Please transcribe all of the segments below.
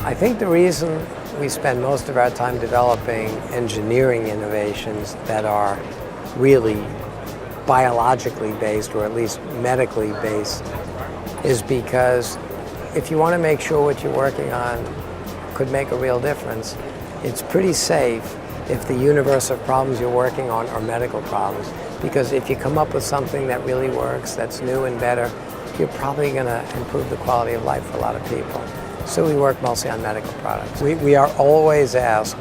I think the reason we spend most of our time developing engineering innovations that are really biologically based, or at least medically based, is because if you want to make sure what you're working on could make a real difference, it's pretty safe if the universe of problems you're working on are medical problems. Because if you come up with something that really works, that's new and better, you're probably going to improve the quality of life for a lot of people. So we work mostly on medical products. We are always asked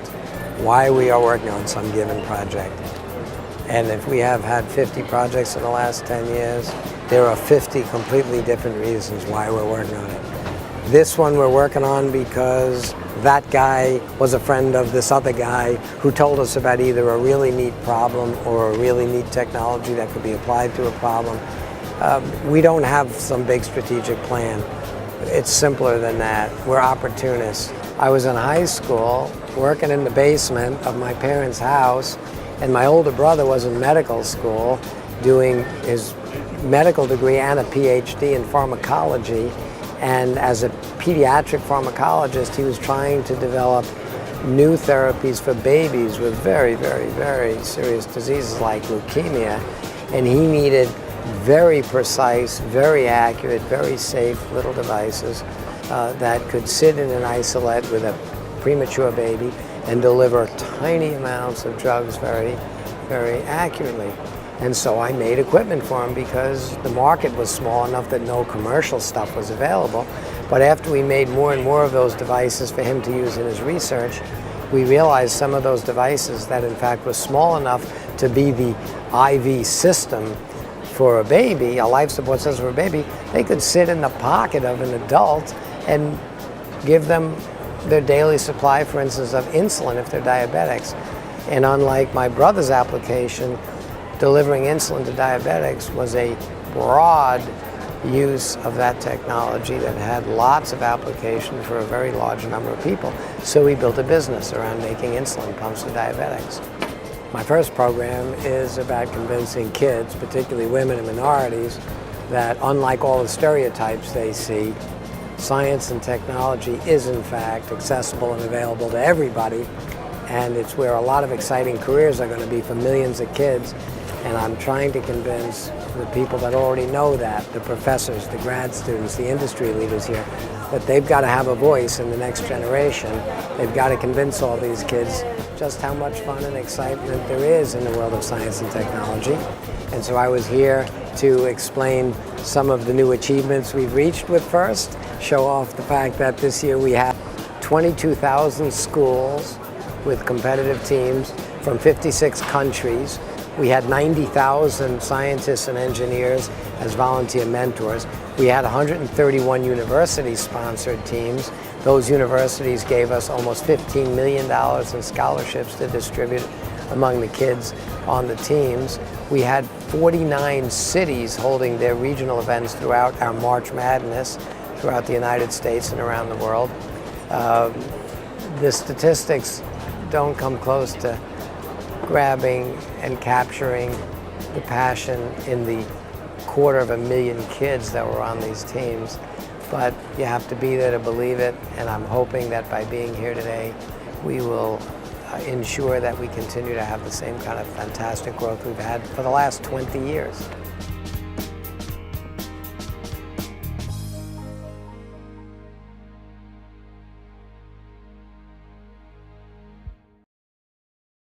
why we are working on some given project. And if we have had 50 projects in the last 10 years, there are 50 completely different reasons why we're working on it. This one we're working on because that guy was a friend of this other guy who told us about either a really neat problem or a really neat technology that could be applied to a problem. We don't have some big strategic plan. It's simpler than that. We're opportunists. I was in high school working in the basement of my parents' house, and my older brother was in medical school doing his medical degree and a PhD in pharmacology. And as a pediatric pharmacologist, he was trying to develop new therapies for babies with very, very, very serious diseases like leukemia. And he needed very precise, very accurate, very safe little devices that could sit in an isolate with a premature baby and deliver tiny amounts of drugs very, very accurately. And so I made equipment for him because the market was small enough that no commercial stuff was available. But after we made more and more of those devices for him to use in his research, we realized some of those devices that in fact was small enough to be the IV system for a baby, a life support system for a baby, they could sit in the pocket of an adult and give them their daily supply, for instance, of insulin if they're diabetics. And unlike my brother's application, delivering insulin to diabetics was a broad use of that technology that had lots of application for a very large number of people. So we built a business around making insulin pumps for diabetics. My first program is about convincing kids, particularly women and minorities, that unlike all the stereotypes they see, science and technology is in fact accessible and available to everybody, and it's where a lot of exciting careers are going to be for millions of kids. And I'm trying to convince the people that already know that, the professors, the grad students, the industry leaders here, that they've got to have a voice in the next generation. They've got to convince all these kids just how much fun and excitement there is in the world of science and technology. And so I was here to explain some of the new achievements we've reached with FIRST, show off the fact that this year we have 22,000 schools with competitive teams from 56 countries. We had 90,000 scientists and engineers as volunteer mentors. We had 131 university-sponsored teams. Those universities gave us almost $15 million in scholarships to distribute among the kids on the teams. We had 49 cities holding their regional events throughout our March Madness throughout the United States and around the world. The statistics don't come close to grabbing and capturing the passion in the 250,000 kids that were on these teams. But you have to be there to believe it, and I'm hoping that by being here today, we will ensure that we continue to have the same kind of fantastic growth we've had for the last 20 years.